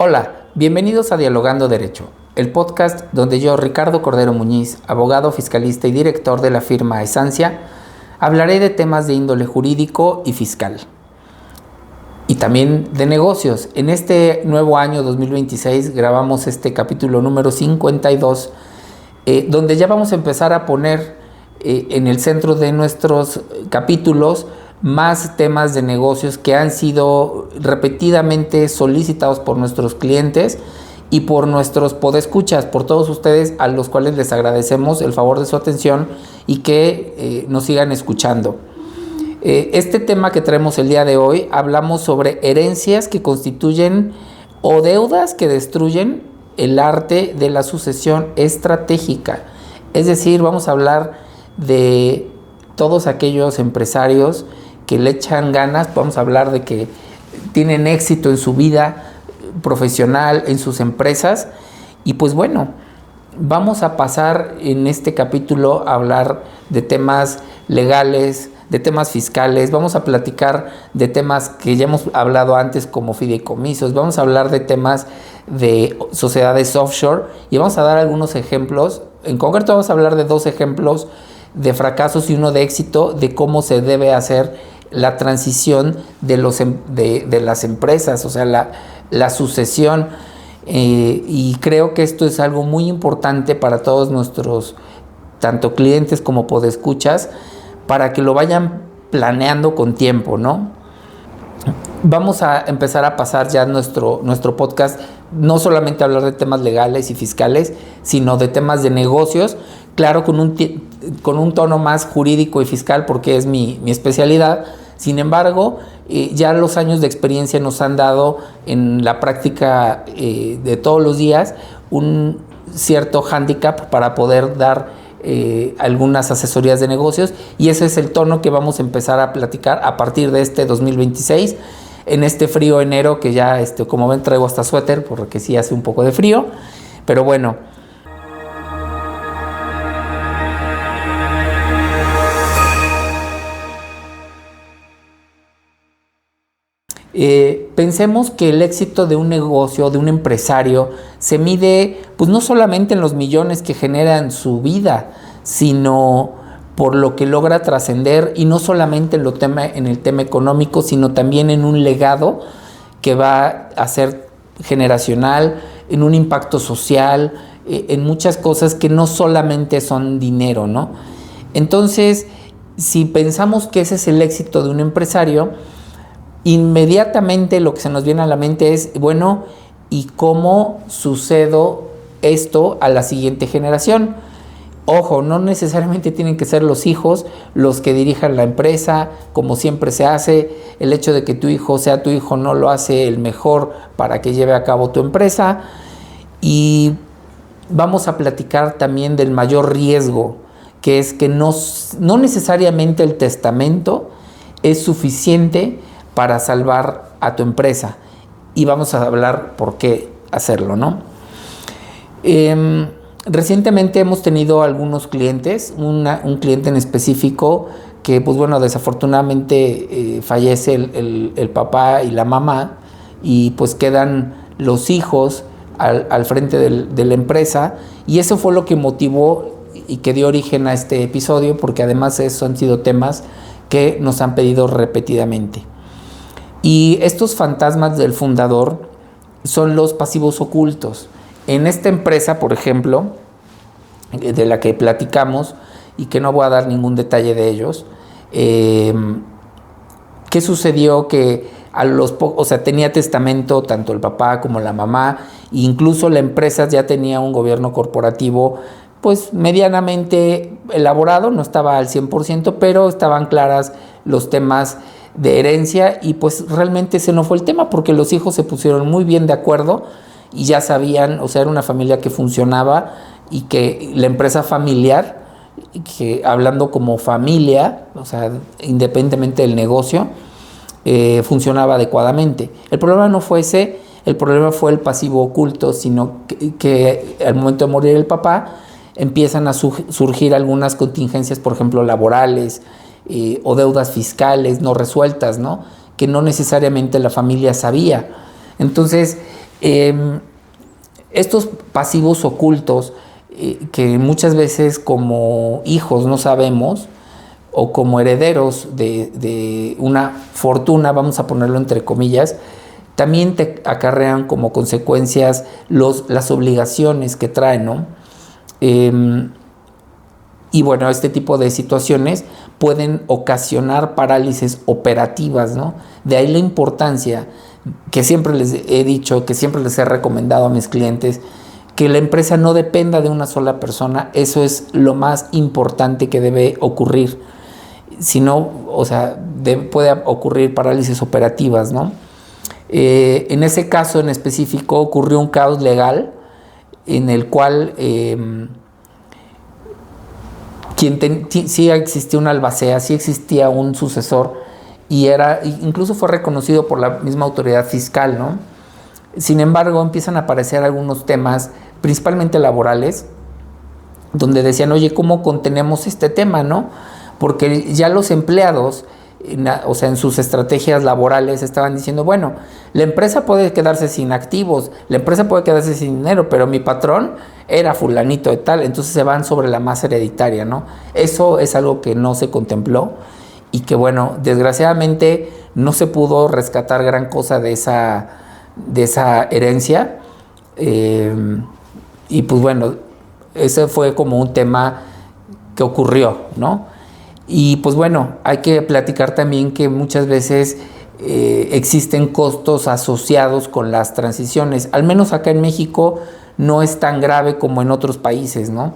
Hola, bienvenidos a Dialogando Derecho, el podcast donde yo, Ricardo Cordero Muñiz, abogado, fiscalista y director de la firma Esancia, hablaré de temas de índole jurídico y fiscal. Y también de negocios. En este nuevo año 2026 grabamos este capítulo número 52, donde ya vamos a empezar a poner en el centro de nuestros capítulos más temas de negocios que han sido repetidamente solicitados por nuestros clientes y por nuestros podescuchas, por todos ustedes a los cuales les agradecemos el favor de su atención y que nos sigan escuchando. Este tema que traemos el día de hoy, hablamos sobre herencias que constituyen o deudas que destruyen el arte de la sucesión estratégica. Es decir, vamos a hablar de todos aquellos empresarios que le echan ganas, vamos a hablar de que tienen éxito en su vida profesional, en sus empresas. Y pues bueno, vamos a pasar en este capítulo a hablar de temas legales, de temas fiscales, vamos a platicar de temas que ya hemos hablado antes como fideicomisos, vamos a hablar de temas de sociedades offshore y vamos a dar algunos ejemplos. En concreto vamos a hablar de 2 ejemplos de fracasos y uno de éxito, de cómo se debe hacer la transición de las empresas, o sea, la sucesión. Y creo que esto es algo muy importante para todos nuestros, tanto clientes como podescuchas, para que lo vayan planeando con tiempo, ¿no? Vamos a empezar a pasar ya nuestro podcast, no solamente a hablar de temas legales y fiscales, sino de temas de negocios, claro, con un tono más jurídico y fiscal, porque es mi especialidad. Sin embargo, ya los años de experiencia nos han dado en la práctica de todos los días un cierto hándicap para poder dar algunas asesorías de negocios, y ese es el tono que vamos a empezar a platicar a partir de este 2026, en este frío enero que ya, como ven, traigo hasta suéter porque sí hace un poco de frío, pero bueno. Pensemos que el éxito de un negocio, de un empresario, se mide pues no solamente en los millones que generan su vida, sino por lo que logra trascender, y no solamente en el tema económico, sino también en un legado que va a ser generacional, en un impacto social, en muchas cosas que no solamente son dinero, ¿no? Entonces, si pensamos que ese es el éxito de un empresario, inmediatamente lo que se nos viene a la mente es, bueno, ¿y cómo sucedo esto a la siguiente generación? Ojo, no necesariamente tienen que ser los hijos los que dirijan la empresa, como siempre se hace. El hecho de que tu hijo sea tu hijo no lo hace el mejor para que lleve a cabo tu empresa. Y vamos a platicar también del mayor riesgo, que es que no necesariamente el testamento es suficiente para salvar a tu empresa, y vamos a hablar por qué hacerlo, ¿no? Recientemente hemos tenido algunos clientes, un cliente en específico que, pues bueno, desafortunadamente fallece el papá y la mamá, y pues quedan los hijos al frente de la empresa, y eso fue lo que motivó y que dio origen a este episodio, porque además esos han sido temas que nos han pedido repetidamente. Y estos fantasmas del fundador son los pasivos ocultos. En esta empresa, por ejemplo, de la que platicamos, y que no voy a dar ningún detalle de ellos, ¿qué sucedió? Que tenía testamento tanto el papá como la mamá, e incluso la empresa ya tenía un gobierno corporativo pues medianamente elaborado, no estaba al 100%, pero estaban claras los temas de herencia, y pues realmente ese no fue el tema, porque los hijos se pusieron muy bien de acuerdo y ya sabían, o sea, era una familia que funcionaba, y que la empresa familiar, que hablando como familia, o sea, independientemente del negocio, funcionaba adecuadamente. El problema no fue ese, el problema fue el pasivo oculto, sino que al momento de morir el papá empiezan a surgir algunas contingencias, por ejemplo, laborales, o deudas fiscales no resueltas, ¿no? Que no necesariamente la familia sabía. Entonces, Estos pasivos ocultos que muchas veces como hijos no sabemos, o como herederos de una fortuna, vamos a ponerlo entre comillas, también te acarrean como consecuencias las obligaciones que traen, ¿no? Y bueno, este tipo de situaciones pueden ocasionar parálisis operativas, ¿no? De ahí la importancia que siempre les he dicho, que siempre les he recomendado a mis clientes, que la empresa no dependa de una sola persona. Eso es lo más importante que debe ocurrir. Si no, o sea, puede ocurrir parálisis operativas, ¿no? En ese caso en específico ocurrió un caos legal en el cual sí existía una albacea, sí existía un sucesor y incluso fue reconocido por la misma autoridad fiscal, ¿no? Sin embargo, empiezan a aparecer algunos temas, principalmente laborales, donde decían, oye, ¿cómo contenemos este tema, no? Porque ya los empleados, o sea, en sus estrategias laborales estaban diciendo, bueno, la empresa puede quedarse sin activos, la empresa puede quedarse sin dinero, pero mi patrón era fulanito de tal, entonces se van sobre la masa hereditaria, ¿no? Eso es algo que no se contempló y que, bueno, desgraciadamente no se pudo rescatar gran cosa de esa herencia. Y pues bueno, ese fue como un tema que ocurrió, ¿no? Y pues bueno, hay que platicar también que muchas veces existen costos asociados con las transiciones. Al menos acá en México no es tan grave como en otros países, ¿no?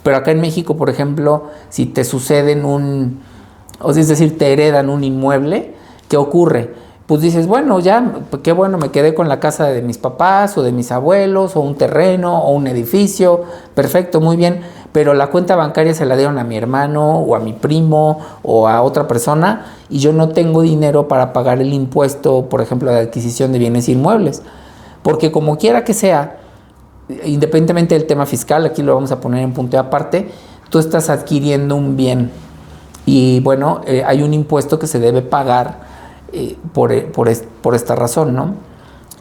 Pero acá en México, por ejemplo, si te suceden es decir, te heredan un inmueble, ¿qué ocurre? Pues dices, bueno, ya, qué bueno, me quedé con la casa de mis papás o de mis abuelos o un terreno o un edificio, perfecto, muy bien, pero la cuenta bancaria se la dieron a mi hermano o a mi primo o a otra persona y yo no tengo dinero para pagar el impuesto, por ejemplo, de adquisición de bienes inmuebles, porque como quiera que sea, independientemente del tema fiscal, aquí lo vamos a poner en punto de aparte, tú estás adquiriendo un bien y bueno, hay un impuesto que se debe pagar por esta razón, ¿no?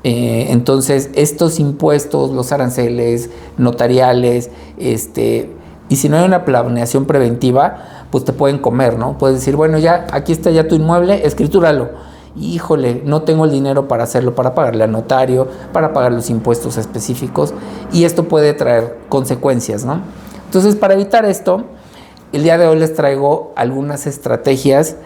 Entonces, estos impuestos, los aranceles, notariales, y si no hay una planeación preventiva, pues te pueden comer, ¿no? Puedes decir, bueno, ya, aquí está ya tu inmueble, escritúralo. Híjole, no tengo el dinero para hacerlo, para pagarle al notario, para pagar los impuestos específicos, y esto puede traer consecuencias, ¿no? Entonces, para evitar esto, el día de hoy les traigo algunas estrategias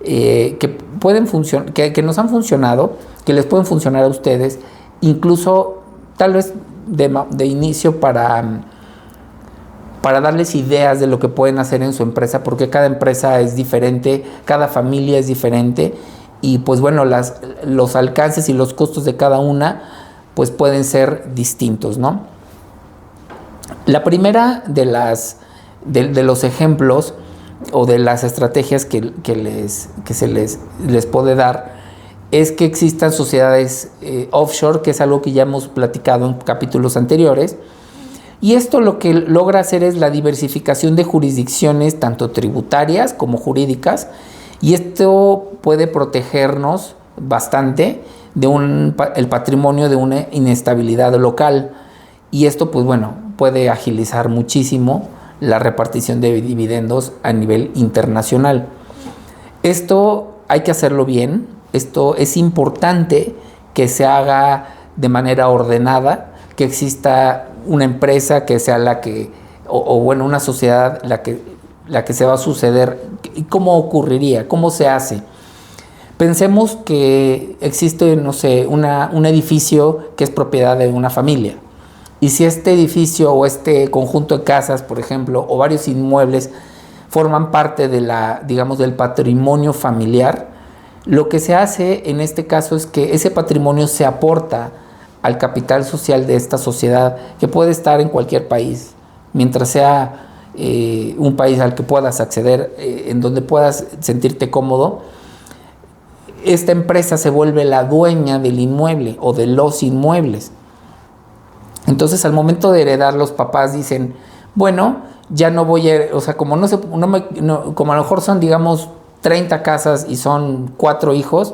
que pueden funcionar, que nos han funcionado, que les pueden funcionar a ustedes, incluso tal vez de inicio para darles ideas de lo que pueden hacer en su empresa, porque cada empresa es diferente, cada familia es diferente y pues bueno, los alcances y los costos de cada una pues pueden ser distintos, ¿no? La primera de los ejemplos o de las estrategias que se les puede dar es que existan sociedades offshore, que es algo que ya hemos platicado en capítulos anteriores, y esto lo que logra hacer es la diversificación de jurisdicciones tanto tributarias como jurídicas, y esto puede protegernos bastante de el patrimonio de una inestabilidad local, y esto pues bueno puede agilizar muchísimo la repartición de dividendos a nivel internacional. Esto hay que hacerlo bien, esto es importante que se haga de manera ordenada, que exista una empresa que sea una sociedad la que se va a suceder. ¿Y cómo ocurriría? ¿Cómo se hace? Pensemos que existe, no sé, un edificio que es propiedad de una familia. Y si este edificio o este conjunto de casas, por ejemplo, o varios inmuebles forman parte del patrimonio familiar, lo que se hace en este caso es que ese patrimonio se aporta al capital social de esta sociedad, que puede estar en cualquier país, mientras sea un país al que puedas acceder, en donde puedas sentirte cómodo. Esta empresa se vuelve la dueña del inmueble o de los inmuebles. Entonces, al momento de heredar, los papás dicen, bueno, ya no voy a, o sea, como como a lo mejor son, digamos, 30 casas y son 4 hijos,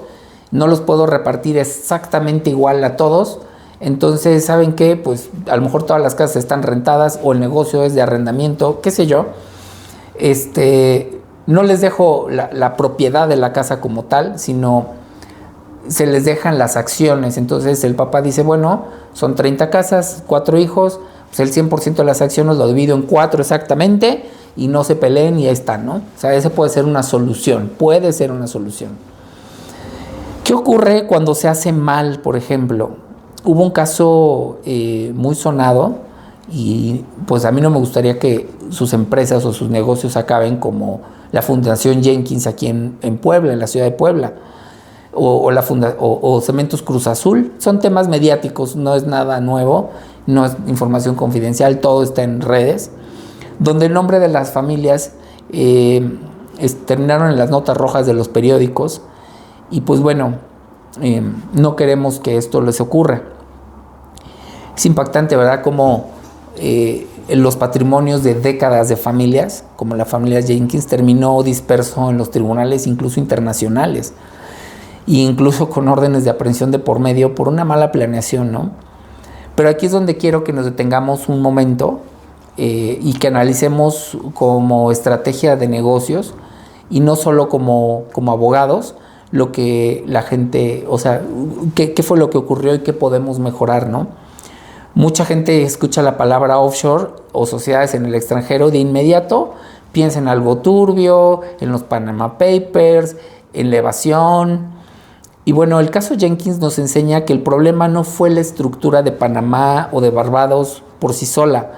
no los puedo repartir exactamente igual a todos, Entonces, ¿saben qué? Pues a lo mejor todas las casas están rentadas o el negocio es de arrendamiento, qué sé yo. No les dejo la propiedad de la casa como tal, sino se les dejan las acciones. Entonces el papá dice, bueno, son 30 casas, 4 hijos, pues el 100% de las acciones lo divido en 4 exactamente y no se peleen y ahí están, ¿no? O sea, ese puede ser una solución, puede ser una solución. ¿Qué ocurre cuando se hace mal, por ejemplo? Hubo un caso muy sonado y pues a mí no me gustaría que sus empresas o sus negocios acaben como la Fundación Jenkins aquí en Puebla, en la ciudad de Puebla, o Cementos Cruz Azul. Son temas mediáticos, no es nada nuevo, no es información confidencial, todo está en redes, donde el nombre de las familias terminaron en las notas rojas de los periódicos y pues bueno, no queremos que esto les ocurra. Es impactante, ¿verdad?, como los patrimonios de décadas de familias, como la familia Jenkins, terminó disperso en los tribunales, incluso internacionales, e incluso con órdenes de aprehensión de por medio por una mala planeación, ¿no? Pero aquí es donde quiero que nos detengamos un momento y que analicemos como estrategia de negocios y no solo como abogados, lo que la gente, o sea, qué fue lo que ocurrió y qué podemos mejorar, ¿no? Mucha gente escucha la palabra offshore o sociedades en el extranjero y de inmediato piensa en algo turbio, en los Panama Papers, en la evasión. Y bueno, el caso Jenkins nos enseña que el problema no fue la estructura de Panamá o de Barbados por sí sola,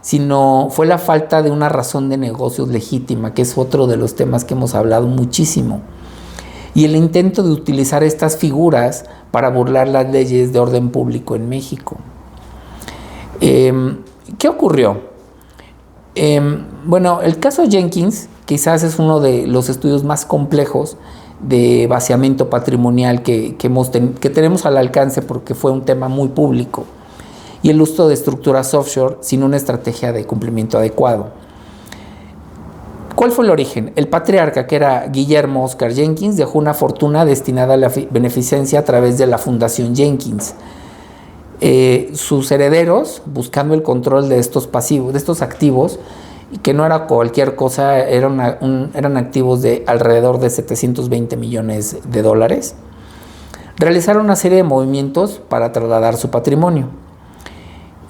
sino fue la falta de una razón de negocios legítima, que es otro de los temas que hemos hablado muchísimo. Y el intento de utilizar estas figuras para burlar las leyes de orden público en México. ¿Qué ocurrió? Bueno, el caso Jenkins quizás es uno de los estudios más complejos de vaciamiento patrimonial que tenemos al alcance porque fue un tema muy público, y el uso de estructuras offshore sin una estrategia de cumplimiento adecuado. ¿Cuál fue el origen? El patriarca, que era Guillermo Oscar Jenkins, dejó una fortuna destinada a la beneficencia a través de la Fundación Jenkins. Sus herederos, buscando el control de estos pasivos, de estos activos, que no era cualquier cosa, eran activos de alrededor de 720 millones de dólares, realizaron una serie de movimientos para trasladar su patrimonio.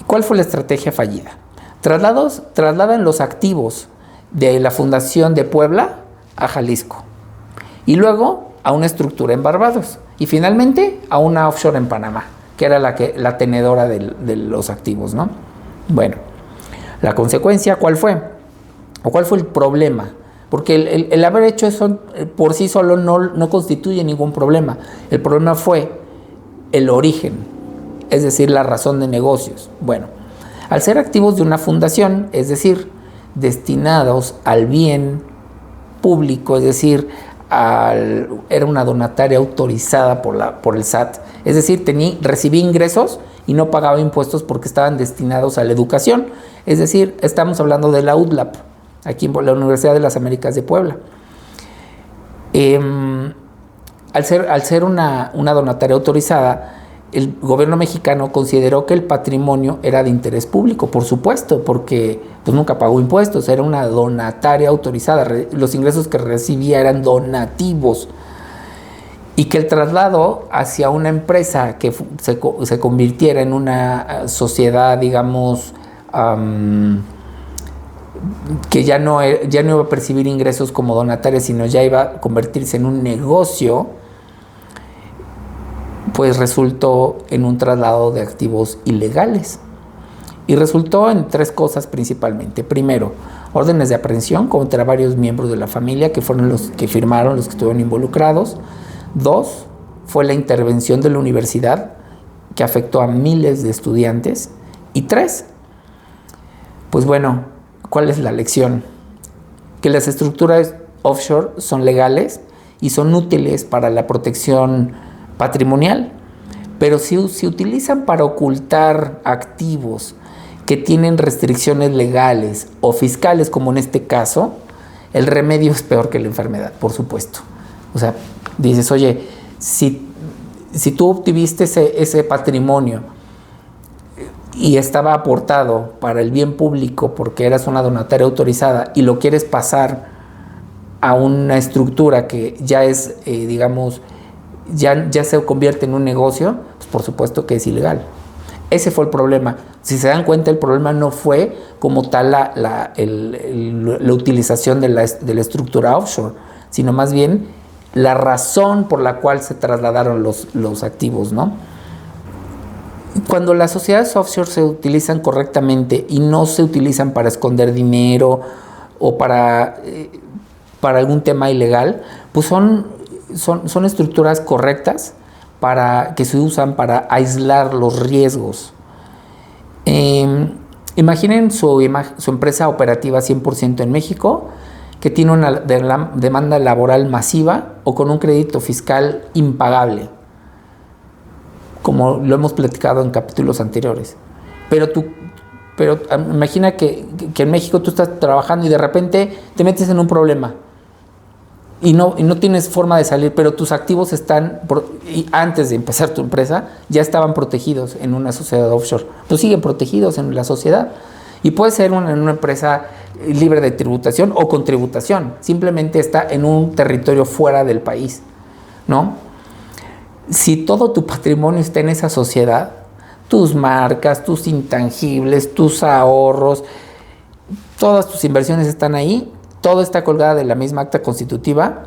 ¿Cuál fue la estrategia fallida? Trasladan los activos de la Fundación de Puebla a Jalisco y luego a una estructura en Barbados y finalmente a una offshore en Panamá, que era la tenedora de los activos, ¿no? Bueno, la consecuencia, ¿cuál fue? ¿O cuál fue el problema? Porque el haber hecho eso por sí solo no constituye ningún problema. El problema fue el origen, es decir, la razón de negocios. Bueno, al ser activos de una fundación, es decir, destinados al bien público, es decir, era una donataria autorizada por el SAT, es decir, recibía ingresos y no pagaba impuestos porque estaban destinados a la educación, es decir, estamos hablando de la UDLAP, aquí en la Universidad de las Américas de Puebla. Al ser una donataria autorizada, el gobierno mexicano consideró que el patrimonio era de interés público, por supuesto, porque pues nunca pagó impuestos, era una donataria autorizada, los ingresos que recibía eran donativos, y que el traslado hacia una empresa que se convirtiera en una sociedad, digamos, que ya no iba a percibir ingresos como donataria, sino ya iba a convertirse en un negocio, pues resultó en un traslado de activos ilegales. Y resultó en 3 cosas principalmente. Primero, órdenes de aprehensión contra varios miembros de la familia, que fueron los que firmaron, los que estuvieron involucrados. 2, fue la intervención de la universidad, que afectó a miles de estudiantes. Y 3, pues bueno, ¿cuál es la lección? Que las estructuras offshore son legales y son útiles para la protección patrimonial, pero si se utilizan para ocultar activos que tienen restricciones legales o fiscales, como en este caso, el remedio es peor que la enfermedad, por supuesto. O sea, dices, oye, si tú obtuviste ese patrimonio y estaba aportado para el bien público porque eras una donataria autorizada y lo quieres pasar a una estructura que ya es, digamos, ya se convierte en un negocio, pues por supuesto que es ilegal. Ese fue el problema. Si se dan cuenta, el problema no fue como tal la utilización de la estructura offshore, sino más bien la razón por la cual se trasladaron los activos, ¿no? Cuando las sociedades offshore se utilizan correctamente y no se utilizan para esconder dinero o para algún tema ilegal, pues son estructuras correctas que se usan para aislar los riesgos. Imaginen su empresa operativa 100% en México, que tiene una demanda laboral masiva o con un crédito fiscal impagable, como lo hemos platicado en capítulos anteriores. Pero imagina que en México tú estás trabajando y de repente te metes en un problema y no tienes forma de salir, pero tus activos y antes de empezar tu empresa ya estaban protegidos en una sociedad offshore. Pues siguen protegidos en la sociedad. Y puede ser en una empresa libre de tributación o con tributación. Simplemente está en un territorio fuera del país, ¿no? Si todo tu patrimonio está en esa sociedad, tus marcas, tus intangibles, tus ahorros, todas tus inversiones están ahí, todo está colgado de la misma acta constitutiva,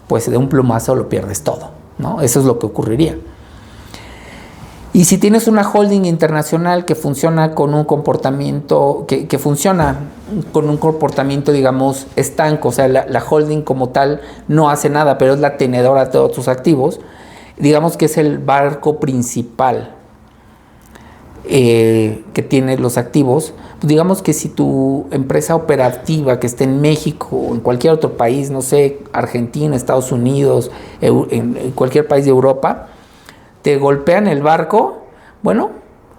pues de un plumazo lo pierdes todo, ¿no? Eso es lo que ocurriría. Y si tienes una holding internacional que funciona con un comportamiento, que funciona con un comportamiento, digamos, estanco, o sea, la holding como tal no hace nada, pero es la tenedora de todos tus activos, digamos que es el barco principal que tiene los activos, pues digamos que si tu empresa operativa que esté en México o en cualquier otro país, no sé, Argentina, Estados Unidos, en cualquier país de Europa, te golpean el barco, bueno,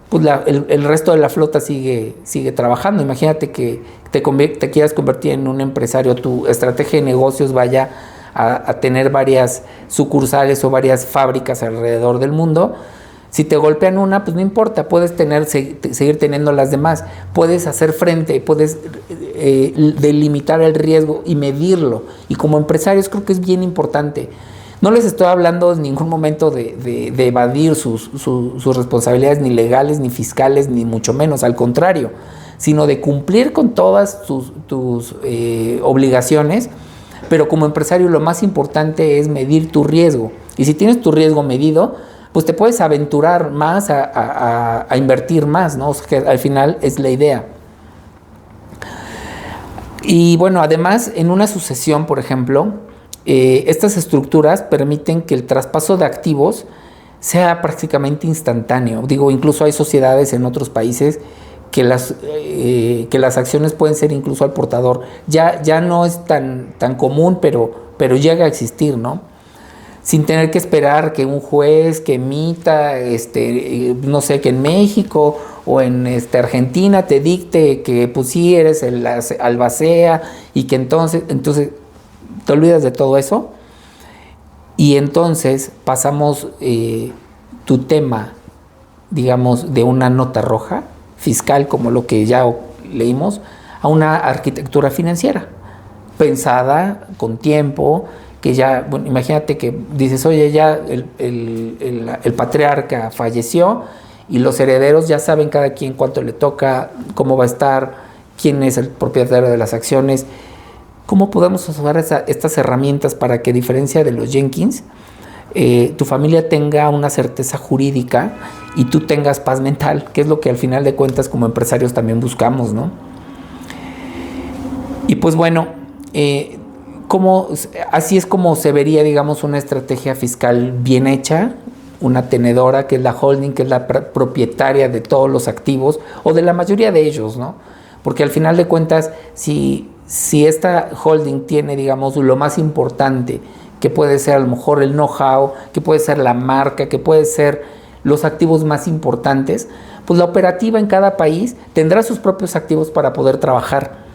pues el resto de la flota sigue trabajando. Imagínate que te quieras convertir en un empresario, tu estrategia de negocios vaya a tener varias sucursales o varias fábricas alrededor del mundo. Si te golpean una, pues no importa, puedes seguir teniendo las demás, puedes hacer frente, puedes delimitar el riesgo y medirlo. Y como empresarios creo que es bien importante. No les estoy hablando en ningún momento de evadir sus responsabilidades ni legales, ni fiscales, ni mucho menos, al contrario, sino de cumplir con todas tus obligaciones, pero como empresario lo más importante es medir tu riesgo. Y si tienes tu riesgo medido, pues te puedes aventurar más a invertir más, ¿no? O sea, que al final es la idea. Y bueno, además, en una sucesión, por ejemplo, estas estructuras permiten que el traspaso de activos sea prácticamente instantáneo. Digo, incluso hay sociedades en otros países que las acciones pueden ser incluso al portador. Ya no es tan común, pero llega a existir, ¿no? Sin tener que esperar que un juez que emita, no sé, que en México o en Argentina te dicte que pues sí eres el albacea y que entonces te olvidas de todo eso y entonces pasamos tu tema, digamos, de una nota roja fiscal, como lo que ya leímos, a una arquitectura financiera pensada con tiempo, que ya, bueno, imagínate que dices, oye, ya el patriarca falleció y los herederos ya saben cada quien cuánto le toca, cómo va a estar, quién es el propietario de las acciones. ¿Cómo podemos usar estas herramientas para que, a diferencia de los Jenkins, tu familia tenga una certeza jurídica y tú tengas paz mental, que es lo que al final de cuentas como empresarios también buscamos, ¿no? Y pues bueno, así es como se vería, digamos, una estrategia fiscal bien hecha, una tenedora que es la holding, que es la propietaria de todos los activos o de la mayoría de ellos, ¿no? Porque al final de cuentas, si esta holding tiene, digamos, lo más importante, que puede ser a lo mejor el know-how, que puede ser la marca, que puede ser los activos más importantes, pues la operativa en cada país tendrá sus propios activos para poder trabajar.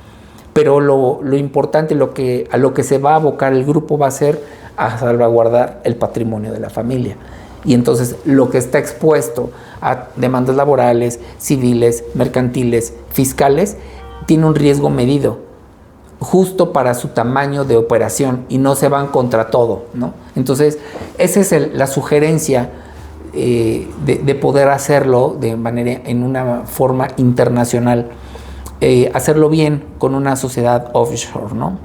Pero lo importante, a lo que se va a abocar el grupo va a ser a salvaguardar el patrimonio de la familia. Y entonces lo que está expuesto a demandas laborales, civiles, mercantiles, fiscales, tiene un riesgo medido, justo para su tamaño de operación, y no se van contra todo, ¿no? Entonces, esa es la sugerencia de poder hacerlo de manera, en una forma internacional, hacerlo bien con una sociedad offshore, ¿no?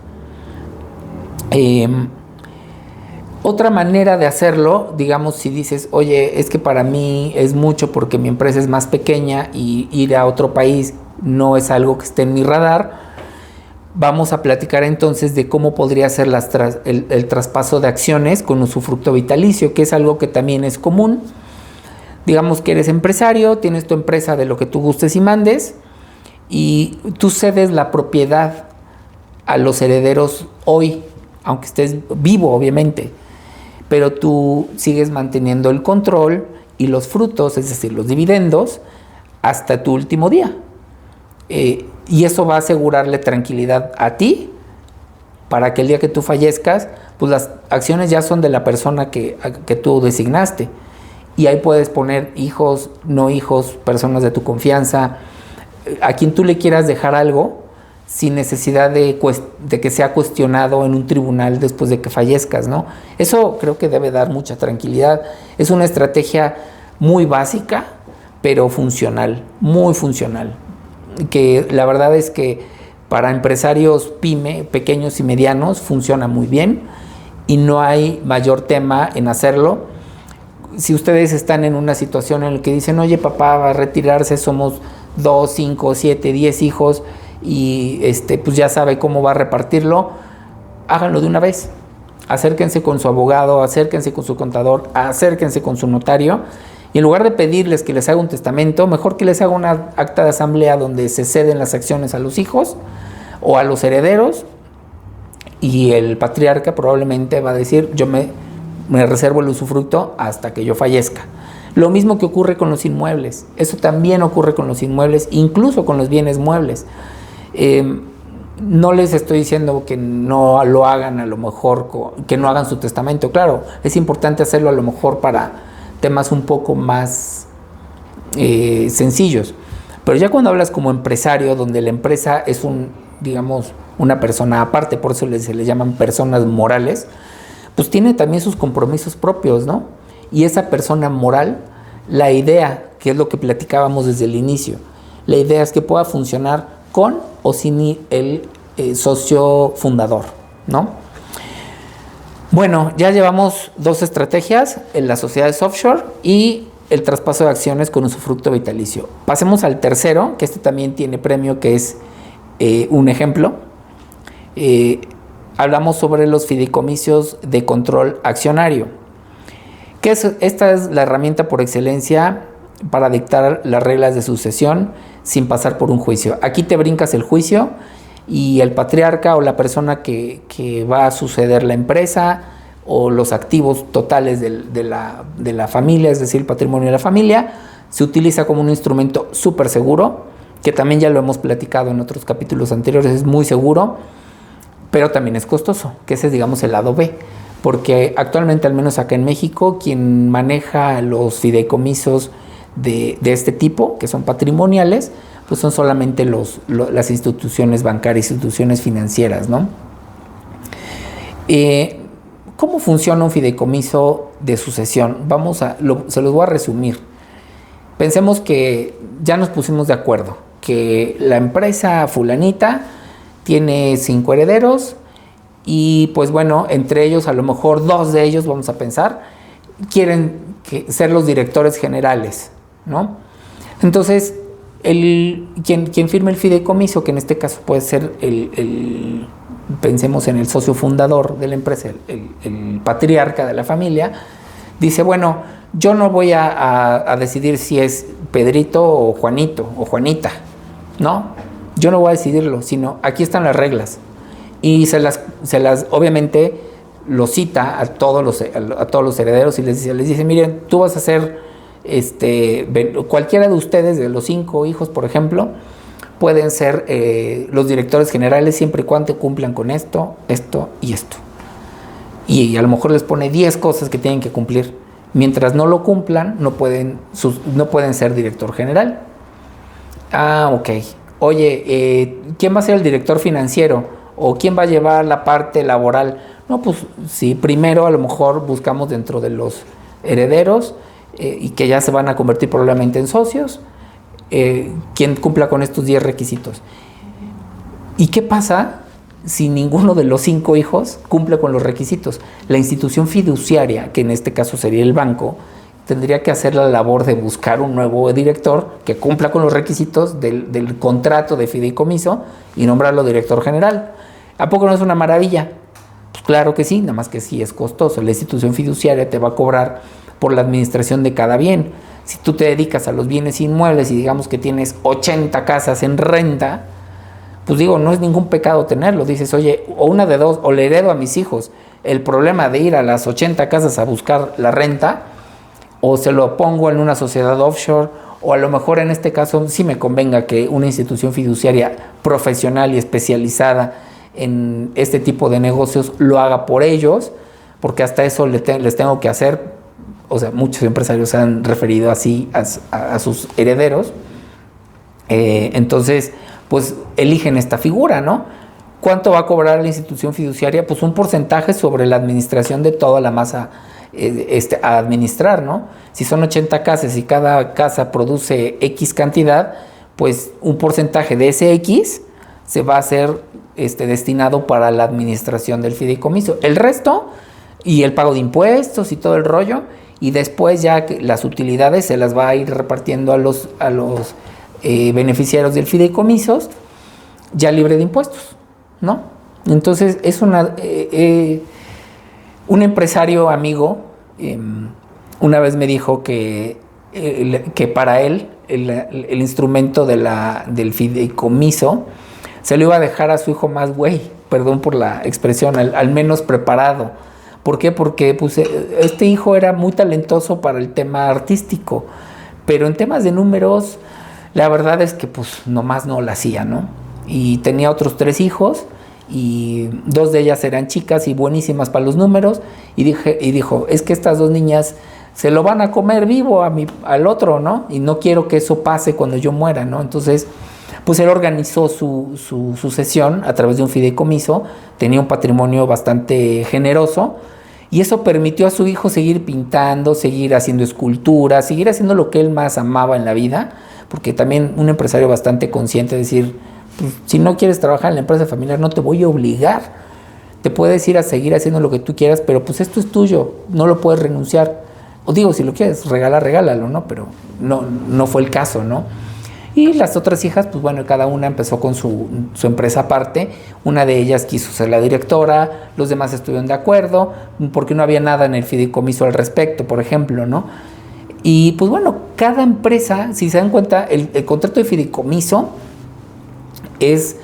Otra manera de hacerlo, digamos, si dices, oye, es que para mí es mucho porque mi empresa es más pequeña y ir a otro país no es algo que esté en mi radar, vamos a platicar entonces de cómo podría ser el traspaso de acciones con usufructo vitalicio, que es algo que también es común. Digamos que eres empresario, tienes tu empresa de lo que tú gustes y mandes, y tú cedes la propiedad a los herederos hoy, aunque estés vivo, obviamente, pero tú sigues manteniendo el control y los frutos, es decir, los dividendos, hasta tu último día. Y eso va a asegurarle tranquilidad a ti, para que el día que tú fallezcas, pues las acciones ya son de la persona que tú designaste. Y ahí puedes poner hijos, no hijos, personas de tu confianza, a quien tú le quieras dejar algo, sin necesidad de que sea cuestionado en un tribunal después de que fallezcas, ¿no? Eso creo que debe dar mucha tranquilidad. Es una estrategia muy básica, pero funcional, muy funcional. Que la verdad es que para empresarios pequeños y medianos, funciona muy bien y no hay mayor tema en hacerlo. Si ustedes están en una situación en la que dicen, oye, papá va a retirarse, somos 2, 5, 7, 10 hijos, y pues ya sabe cómo va a repartirlo, háganlo de una vez. Acérquense con su abogado, acérquense con su contador, acérquense con su notario, y en lugar de pedirles que les haga un testamento, mejor que les haga una acta de asamblea donde se ceden las acciones a los hijos o a los herederos, y el patriarca probablemente va a decir, yo me reservo el usufructo hasta que yo fallezca. Lo mismo que ocurre con los inmuebles, eso también ocurre con los inmuebles, incluso con los bienes muebles. No les estoy diciendo que no lo hagan, a lo mejor que no hagan su testamento. Claro, es importante hacerlo a lo mejor para temas un poco más sencillos, pero ya cuando hablas como empresario, donde la empresa es digamos, una persona aparte, por eso se les llaman personas morales, pues tiene también sus compromisos propios, ¿no? Y esa persona moral, la idea, que es lo que platicábamos desde el inicio, la idea es que pueda funcionar con o sin el socio fundador, ¿no? Bueno, ya llevamos 2 estrategias, en las sociedades offshore y el traspaso de acciones con usufructo vitalicio. Pasemos al tercero, que también tiene premio, que es un ejemplo. Hablamos sobre los fideicomisos de control accionario. Esta es la herramienta por excelencia para dictar las reglas de sucesión sin pasar por un juicio. Aquí te brincas el juicio y el patriarca o la persona que va a suceder la empresa o los activos totales de la familia, es decir, el patrimonio de la familia, se utiliza como un instrumento súper seguro, que también ya lo hemos platicado en otros capítulos anteriores, es muy seguro, pero también es costoso, que ese es, digamos, el lado B. Porque actualmente, al menos acá en México, quien maneja los fideicomisos de este tipo, que son patrimoniales, pues son solamente las instituciones bancarias, instituciones financieras, ¿no? ¿Cómo funciona un fideicomiso de sucesión? Se los voy a resumir. Pensemos que ya nos pusimos de acuerdo, que la empresa fulanita tiene 5 herederos, y pues bueno, entre ellos, a lo mejor 2 de ellos, vamos a pensar, quieren ser los directores generales, ¿no? Entonces, quien firme el fideicomiso, que en este caso puede ser pensemos en el socio fundador de la empresa, el patriarca de la familia, dice, bueno, yo no voy a decidir si es Pedrito o Juanito o Juanita, ¿no? Yo no voy a decidirlo, sino aquí están las reglas. Y se las obviamente lo cita a todos los herederos y les dice, miren, tú vas a ser cualquiera de ustedes, de los 5 hijos, por ejemplo, pueden ser los directores generales siempre y cuando cumplan con esto, esto y esto. Y a lo mejor les pone 10 cosas que tienen que cumplir. Mientras no lo cumplan, no pueden ser director general. Ah, ok. Oye, ¿quién va a ser el director financiero? ¿O quién va a llevar la parte laboral? No, pues sí, primero a lo mejor buscamos dentro de los herederos y que ya se van a convertir probablemente en socios, quien cumpla con estos 10 requisitos. ¿Y qué pasa si ninguno de los 5 hijos cumple con los requisitos? La institución fiduciaria, que en este caso sería el banco, tendría que hacer la labor de buscar un nuevo director que cumpla con los requisitos del contrato de fideicomiso y nombrarlo director general. ¿A poco no es una maravilla? Pues claro que sí, nada más que sí es costoso. La institución fiduciaria te va a cobrar por la administración de cada bien. Si tú te dedicas a los bienes inmuebles y digamos que tienes 80 casas en renta, pues digo, no es ningún pecado tenerlo. Dices, oye, o una de dos, o le heredo a mis hijos el problema de ir a las 80 casas a buscar la renta, o se lo pongo en una sociedad offshore, o a lo mejor en este caso sí me convenga que una institución fiduciaria profesional y especializada en este tipo de negocios lo haga por ellos, porque hasta eso les tengo que hacer. O sea, muchos empresarios se han referido así a sus herederos. Entonces, pues eligen esta figura, ¿no? ¿Cuánto va a cobrar la institución fiduciaria? Pues un porcentaje sobre la administración de toda la masa a administrar, ¿no? Si son 80 casas y cada casa produce X cantidad, pues un porcentaje de ese X se va a ser destinado para la administración del fideicomiso. El resto, y el pago de impuestos y todo el rollo, y después ya las utilidades se las va a ir repartiendo a los beneficiarios del fideicomiso, ya libre de impuestos, ¿no? Entonces es un empresario amigo una vez me dijo que para él el instrumento del fideicomiso se lo iba a dejar a su hijo más güey, perdón por la expresión, al menos preparado. ¿Por qué? Porque pues, este hijo era muy talentoso para el tema artístico, pero en temas de números, la verdad es que pues nomás no la hacía, ¿no? Y tenía otros 3 hijos, y 2 de ellas eran chicas y buenísimas para los números, y dijo, es que estas 2 niñas se lo van a comer vivo al otro, ¿no? Y no quiero que eso pase cuando yo muera, ¿no? Entonces, pues él organizó su sucesión a través de un fideicomiso, tenía un patrimonio bastante generoso, y eso permitió a su hijo seguir pintando, seguir haciendo esculturas, seguir haciendo lo que él más amaba en la vida, porque también un empresario bastante consciente de decir, pues, si no quieres trabajar en la empresa familiar, no te voy a obligar. Te puedes ir a seguir haciendo lo que tú quieras, pero pues esto es tuyo, no lo puedes renunciar. O digo, si lo quieres regalar, regálalo, ¿no? Pero no fue el caso, ¿no? Y las otras hijas, pues bueno, cada una empezó con su empresa aparte. Una de ellas quiso ser la directora, los demás estuvieron de acuerdo, porque no había nada en el fideicomiso al respecto, por ejemplo, ¿no? Y pues bueno, cada empresa, si se dan cuenta, el contrato de fideicomiso es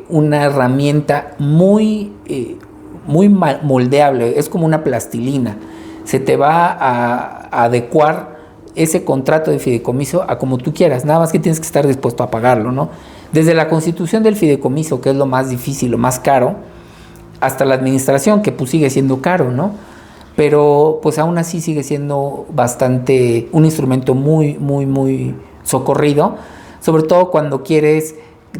una herramienta muy moldeable, es como una plastilina. Se te va a adecuar ese contrato de fideicomiso a como tú quieras, nada más que tienes que estar dispuesto a pagarlo, ¿no? Desde la constitución del fideicomiso, que es lo más difícil, lo más caro, hasta la administración, que pues sigue siendo caro, ¿no? Pero pues aún así sigue siendo bastante un instrumento muy, muy, muy socorrido, sobre todo cuando quieres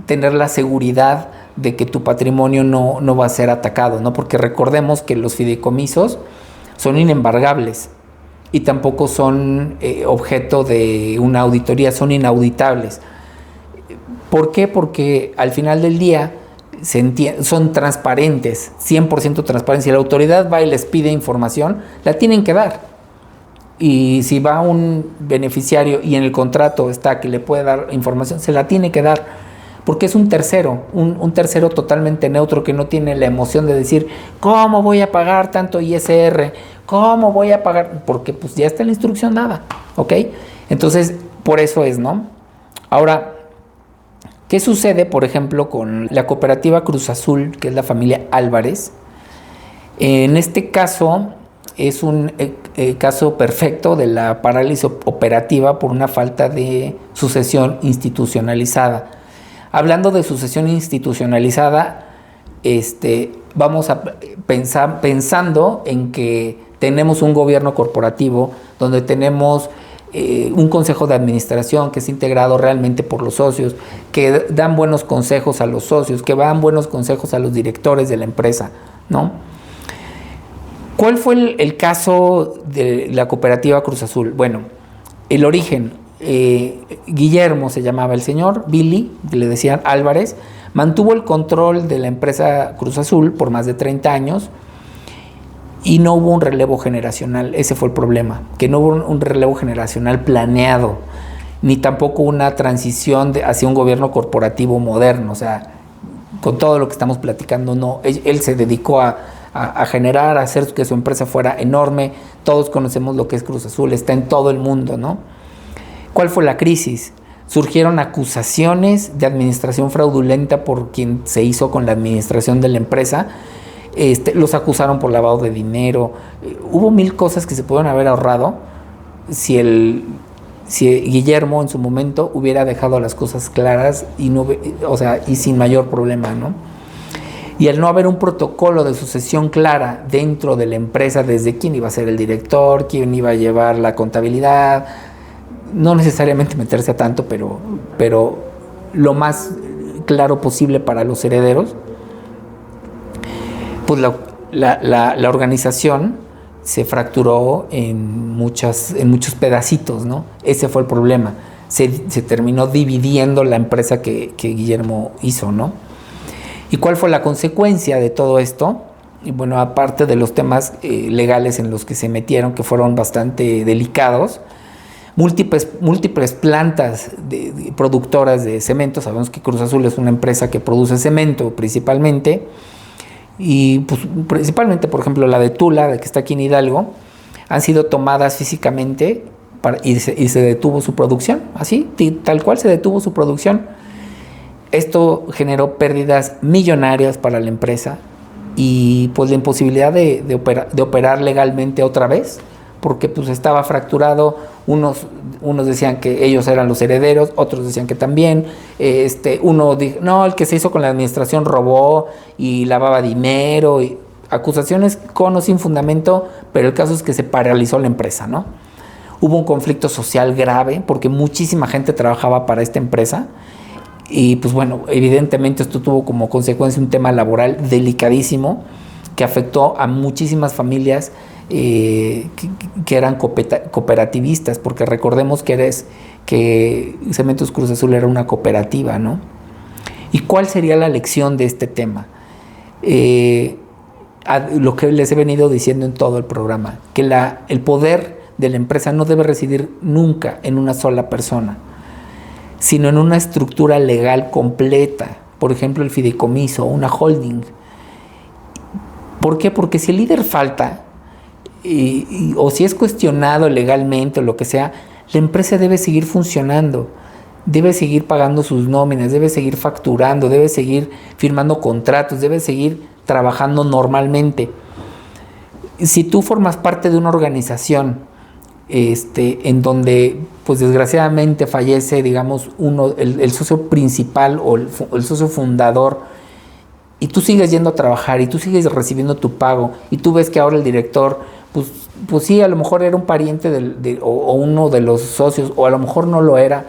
tener la seguridad de que tu patrimonio no va a ser atacado, ¿no? Porque recordemos que los fideicomisos son inembargables y tampoco son objeto de una auditoría, son inauditables. ¿Por qué? Porque al final del día son transparentes, 100% transparentes. Si la autoridad va y les pide información, la tienen que dar. Y si va un beneficiario y en el contrato está que le puede dar información, se la tiene que dar. Porque es un tercero, un tercero totalmente neutro que no tiene la emoción de decir, ¿cómo voy a pagar tanto ISR? ¿Cómo voy a pagar? Porque pues ya está la instrucción dada, ¿ok? Entonces, por eso es, ¿no? Ahora, ¿qué sucede, por ejemplo, con la cooperativa Cruz Azul, que es la familia Álvarez? En este caso, es un caso perfecto de la parálisis operativa por una falta de sucesión institucionalizada. Hablando de sucesión institucionalizada, vamos a pensando en que tenemos un gobierno corporativo, donde tenemos un consejo de administración que es integrado realmente por los socios, que dan buenos consejos a los socios, que dan buenos consejos a los directores de la empresa, ¿no? ¿Cuál fue el caso de la cooperativa Cruz Azul? Bueno, el origen, Guillermo se llamaba el señor, Billy, le decían Álvarez, mantuvo el control de la empresa Cruz Azul por más de 30 años y no hubo un relevo generacional. Ese fue el problema, que no hubo un relevo generacional planeado, ni tampoco una transición hacia un gobierno corporativo moderno. O sea, con todo lo que estamos platicando, no. Él se dedicó a generar, a hacer que su empresa fuera enorme. Todos conocemos lo que es Cruz Azul, está en todo el mundo, ¿no? ¿Cuál fue la crisis? Surgieron acusaciones de administración fraudulenta por quien se hizo con la administración de la empresa. Los acusaron por lavado de dinero. Hubo 1000 cosas que se pudieron haber ahorrado si Guillermo en su momento hubiera dejado las cosas claras y sin mayor problema, ¿no? Y al no haber un protocolo de sucesión clara dentro de la empresa, desde quién iba a ser el director, quién iba a llevar la contabilidad, no necesariamente meterse a tanto, pero lo más claro posible para los herederos, pues la organización se fracturó en muchos pedacitos, ¿no? Ese fue el problema. Se terminó dividiendo la empresa que Guillermo hizo, ¿no? ¿Y cuál fue la consecuencia de todo esto? Y bueno, aparte de los temas legales en los que se metieron, que fueron bastante delicados, múltiples plantas productoras de cemento. Sabemos que Cruz Azul es una empresa que produce cemento principalmente, y pues, principalmente, por ejemplo, la de Tula, que está aquí en Hidalgo, han sido tomadas físicamente y se detuvo su producción, así, tal cual se detuvo su producción. Esto generó pérdidas millonarias para la empresa y pues la imposibilidad de operar legalmente otra vez, porque pues estaba fracturado. Unos decían que ellos eran los herederos, otros decían que también. Uno dijo, no, el que se hizo con la administración robó y lavaba dinero, y acusaciones con o sin fundamento, pero el caso es que se paralizó la empresa, ¿no? Hubo un conflicto social grave porque muchísima gente trabajaba para esta empresa. Y pues bueno, evidentemente esto tuvo como consecuencia un tema laboral delicadísimo que afectó a muchísimas familias que eran cooperativistas, porque recordemos que Cementos Cruz Azul era una cooperativa, ¿no? ¿Y cuál sería la lección de este tema? Lo que les he venido diciendo en todo el programa, que el poder de la empresa no debe residir nunca en una sola persona, sino en una estructura legal completa, por ejemplo el fideicomiso, una holding. ¿Por qué? Porque si el líder falta, o si es cuestionado legalmente o lo que sea, la empresa debe seguir funcionando, debe seguir pagando sus nóminas, debe seguir facturando, debe seguir firmando contratos, debe seguir trabajando normalmente. Si tú formas parte de una organización en donde pues desgraciadamente fallece, digamos, el socio principal o el socio fundador, y tú sigues yendo a trabajar y tú sigues recibiendo tu pago, y tú ves que ahora el director pues sí, a lo mejor era un pariente o uno de los socios, o a lo mejor no lo era,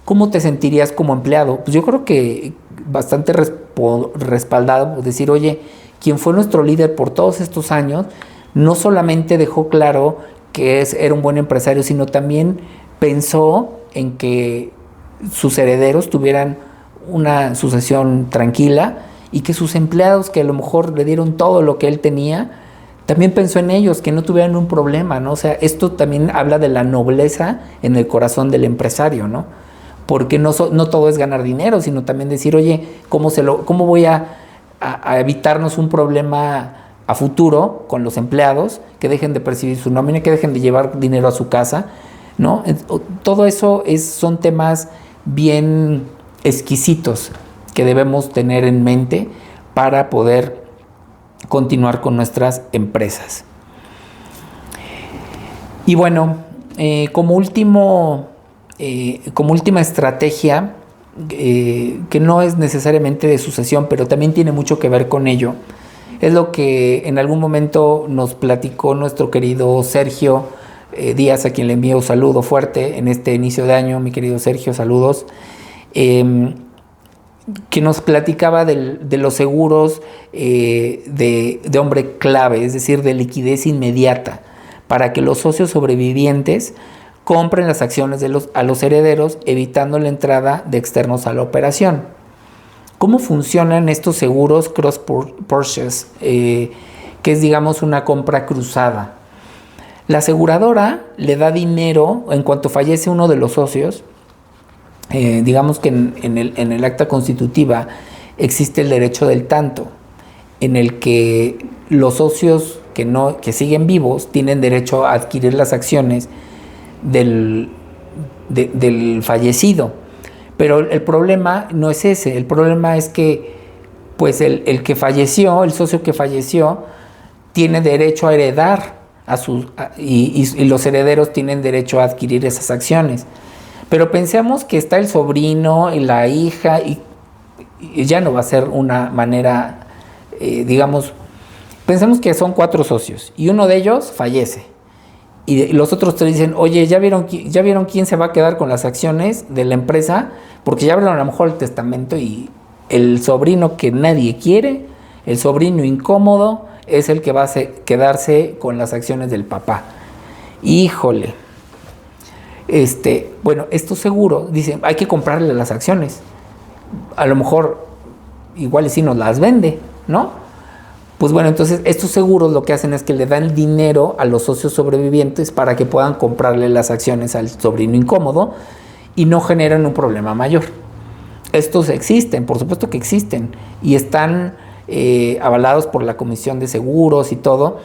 ¿cómo te sentirías como empleado? Pues yo creo que bastante respaldado, pues decir, oye, quien fue nuestro líder por todos estos años, no solamente dejó claro que era un buen empresario, sino también pensó en que sus herederos tuvieran una sucesión tranquila, y que sus empleados, que a lo mejor le dieron todo lo que él tenía, también pensó en ellos, que no tuvieran un problema, ¿no? O sea, esto también habla de la nobleza en el corazón del empresario, ¿no? Porque no todo es ganar dinero, sino también decir, oye, ¿cómo voy a evitarnos un problema a futuro con los empleados, que dejen de percibir su nómina, que dejen de llevar dinero a su casa, ¿no? Todo eso son temas bien exquisitos que debemos tener en mente para poder continuar con nuestras empresas. Y bueno, como última estrategia, que no es necesariamente de sucesión, pero también tiene mucho que ver con ello, Es lo que en algún momento nos platicó nuestro querido Sergio Díaz, a quien le envío un saludo fuerte en este inicio de año. Mi querido Sergio, saludos. Que nos platicaba de los seguros de hombre clave, es decir, de liquidez inmediata, para que los socios sobrevivientes compren las acciones a los herederos, evitando la entrada de externos a la operación. ¿Cómo funcionan estos seguros cross purchase? Que es, digamos, una compra cruzada. La aseguradora le da dinero en cuanto fallece uno de los socios. Digamos que en el acta constitutiva existe el derecho del tanto, en el que los socios que siguen vivos tienen derecho a adquirir las acciones del fallecido. Pero el problema no es ese, el problema es que pues el que falleció, el socio que falleció, tiene derecho a heredar y los herederos tienen derecho a adquirir esas acciones. Pero pensemos que está el sobrino y la hija y ya no va a ser una manera, digamos, pensemos que son 4 socios y uno de ellos fallece. Y los otros 3 dicen, oye, ¿ya vieron quién se va a quedar con las acciones de la empresa? Porque ya abrieron a lo mejor el testamento y el sobrino que nadie quiere, el sobrino incómodo, es el que va a quedarse con las acciones del papá. Híjole. Bueno, estos seguros dicen, hay que comprarle las acciones. A lo mejor, igual sí nos las vende, ¿no? Pues bueno, entonces estos seguros lo que hacen es que le dan dinero a los socios sobrevivientes para que puedan comprarle las acciones al sobrino incómodo y no generan un problema mayor. Estos existen, por supuesto que existen, y están avalados por la Comisión de Seguros y todo,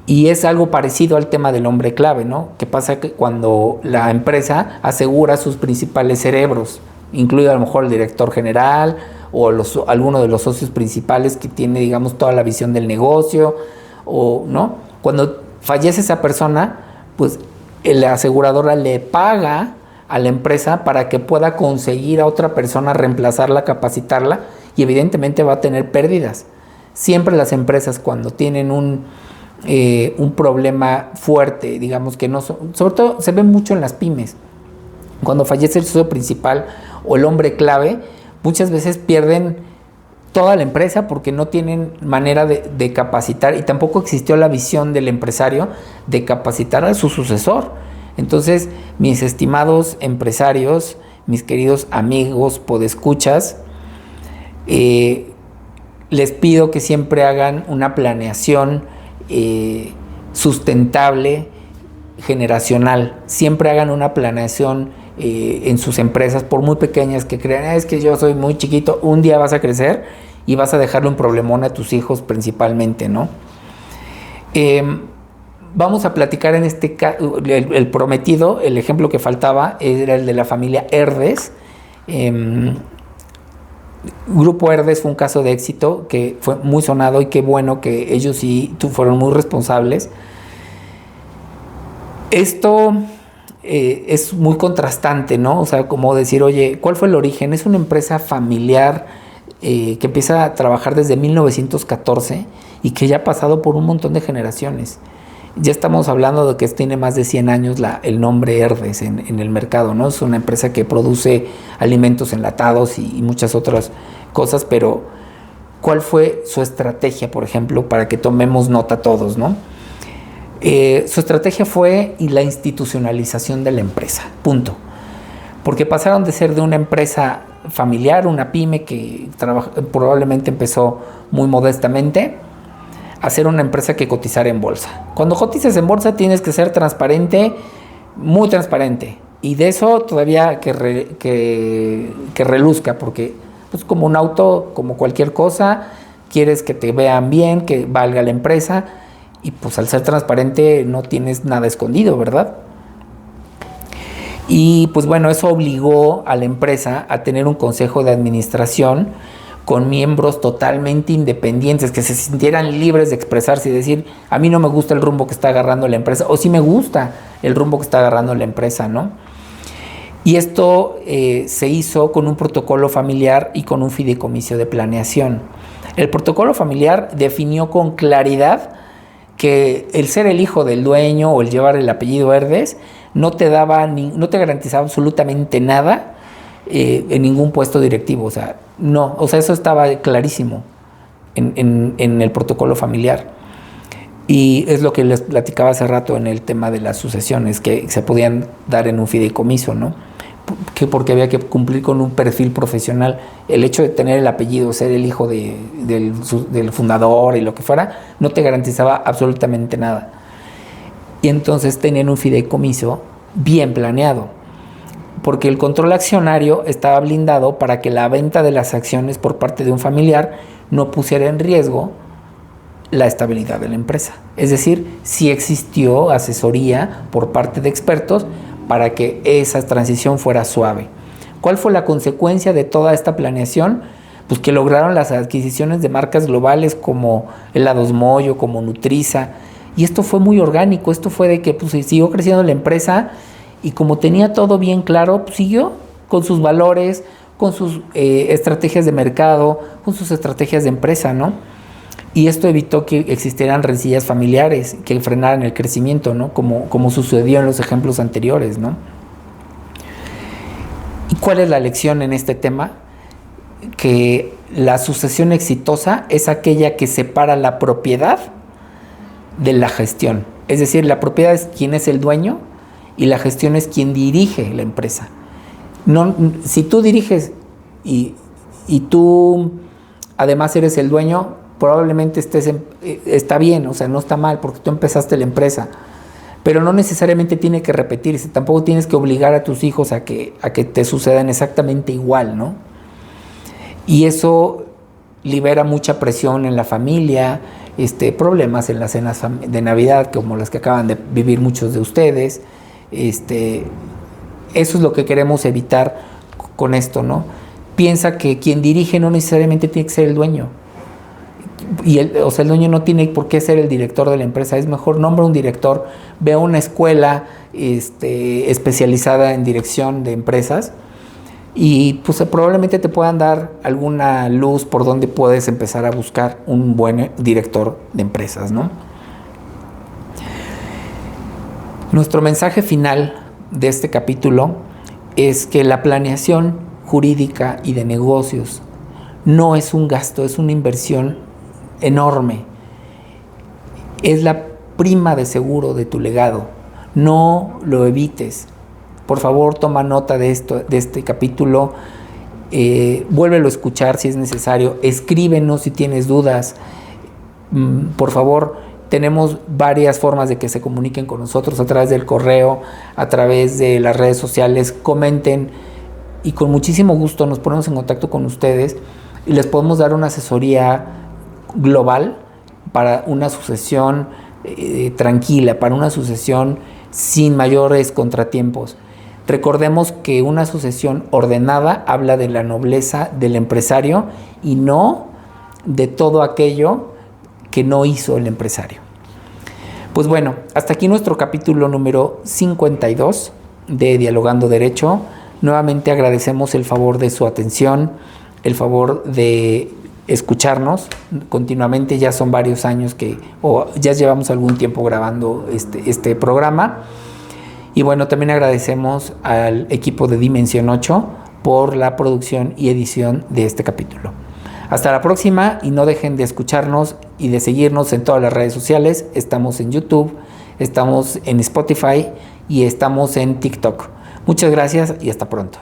y es algo parecido al tema del hombre clave, ¿no? Que pasa que cuando la empresa asegura a sus principales cerebros, incluido a lo mejor el director general o alguno de los socios principales que tiene, digamos, toda la visión del negocio, o ¿no? Cuando fallece esa persona, pues la aseguradora le paga a la empresa para que pueda conseguir a otra persona, reemplazarla, capacitarla, y evidentemente va a tener pérdidas. Siempre las empresas, cuando tienen un problema fuerte, digamos que no son, sobre todo se ve mucho en las pymes, cuando fallece el socio principal o el hombre clave, muchas veces pierden toda la empresa porque no tienen manera de capacitar, y tampoco existió la visión del empresario de capacitar a su sucesor. Entonces, mis estimados empresarios, mis queridos amigos podescuchas, les pido que siempre hagan una planeación sustentable, generacional. Siempre hagan una planeación en sus empresas, por muy pequeñas que crean, es que yo soy muy chiquito, un día vas a crecer y vas a dejarle un problemón a tus hijos principalmente, ¿no? Vamos a platicar en este caso, el prometido, el ejemplo que faltaba era el de la familia Herdes. Grupo Herdes fue un caso de éxito que fue muy sonado, y qué bueno que ellos sí fueron muy responsables. Esto es muy contrastante, ¿no? O sea, como decir, oye, ¿cuál fue el origen? Es una empresa familiar que empieza a trabajar desde 1914 y que ya ha pasado por un montón de generaciones. Ya estamos hablando de que tiene más de 100 años el nombre Herdes en el mercado, ¿no? Es una empresa que produce alimentos enlatados y muchas otras cosas, pero ¿cuál fue su estrategia, por ejemplo, para que tomemos nota todos, ¿no? Su estrategia fue la institucionalización de la empresa, punto. Porque pasaron de ser de una empresa familiar, una pyme que probablemente empezó muy modestamente, a ser una empresa que cotizara en bolsa. Cuando cotizas en bolsa tienes que ser transparente, muy transparente, y de eso todavía que reluzca, porque pues como un auto, como cualquier cosa, quieres que te vean bien, que valga la empresa, y pues al ser transparente no tienes nada escondido, ¿verdad? Y pues bueno, eso obligó a la empresa a tener un consejo de administración con miembros totalmente independientes, que se sintieran libres de expresarse y decir, a mí no me gusta el rumbo que está agarrando la empresa, o sí me gusta el rumbo que está agarrando la empresa, ¿no? Y esto se hizo con un protocolo familiar y con un fideicomiso de planeación. El protocolo familiar definió con claridad que el ser el hijo del dueño o el llevar el apellido Herdes no te garantizaba absolutamente nada en ningún puesto directivo. O sea, eso estaba clarísimo en el protocolo familiar. Y es lo que les platicaba hace rato en el tema de las sucesiones, que se podían dar en un fideicomiso, ¿no? Porque había que cumplir con un perfil profesional. El hecho de tener el apellido, ser el hijo del fundador y lo que fuera, no te garantizaba absolutamente nada. Y entonces tenían un fideicomiso bien planeado, porque el control accionario estaba blindado para que la venta de las acciones por parte de un familiar no pusiera en riesgo la estabilidad de la empresa. Es decir, sí existió asesoría por parte de expertos para que esa transición fuera suave. ¿Cuál fue la consecuencia de toda esta planeación? Pues que lograron las adquisiciones de marcas globales como Helados Moyo, como Nutriza, y esto fue muy orgánico. Esto fue de que pues, siguió creciendo la empresa y como tenía todo bien claro, pues, siguió con sus valores, con sus estrategias de mercado, con sus estrategias de empresa, ¿no? Y esto evitó que existieran rencillas familiares que frenaran el crecimiento, ¿no? Como sucedió en los ejemplos anteriores, ¿no? ¿Y cuál es la lección en este tema? Que la sucesión exitosa es aquella que separa la propiedad de la gestión. Es decir, la propiedad es quien es el dueño y la gestión es quien dirige la empresa. Si tú diriges y tú además eres el dueño, probablemente está bien, o sea, no está mal porque tú empezaste la empresa, pero no necesariamente tiene que repetirse. Tampoco tienes que obligar a tus hijos a que te sucedan exactamente igual, ¿no? Y eso libera mucha presión en la familia, problemas en las cenas de Navidad como las que acaban de vivir muchos de ustedes. Eso es lo que queremos evitar con esto, ¿no? Piensa que quien dirige no necesariamente tiene que ser el dueño. Y el dueño no tiene por qué ser el director de la empresa. Es mejor nombra un director, ve a una escuela especializada en dirección de empresas y pues probablemente te puedan dar alguna luz por donde puedes empezar a buscar un buen director de empresas, ¿no? Nuestro mensaje final de este capítulo es que la planeación jurídica y de negocios no es un gasto, es una inversión enorme. Es la prima de seguro de tu legado. No lo evites. Por favor, toma nota de este capítulo. Vuélvelo a escuchar si es necesario. Escríbenos si tienes dudas. Por favor, tenemos varias formas de que se comuniquen con nosotros a través del correo, a través de las redes sociales. Comenten y con muchísimo gusto nos ponemos en contacto con ustedes y les podemos dar una asesoría global para una sucesión tranquila, para una sucesión sin mayores contratiempos. Recordemos que una sucesión ordenada habla de la nobleza del empresario y no de todo aquello que no hizo el empresario. Pues bueno, hasta aquí nuestro capítulo número 52 de Dialogando Derecho. Nuevamente agradecemos el favor de su atención, el favor de escucharnos continuamente. Ya son varios años ya llevamos algún tiempo grabando este programa. Y bueno, también agradecemos al equipo de Dimensión 8 por la producción y edición de este capítulo. Hasta la próxima y no dejen de escucharnos y de seguirnos en todas las redes sociales. Estamos en YouTube, estamos en Spotify y estamos en TikTok. Muchas gracias y hasta pronto.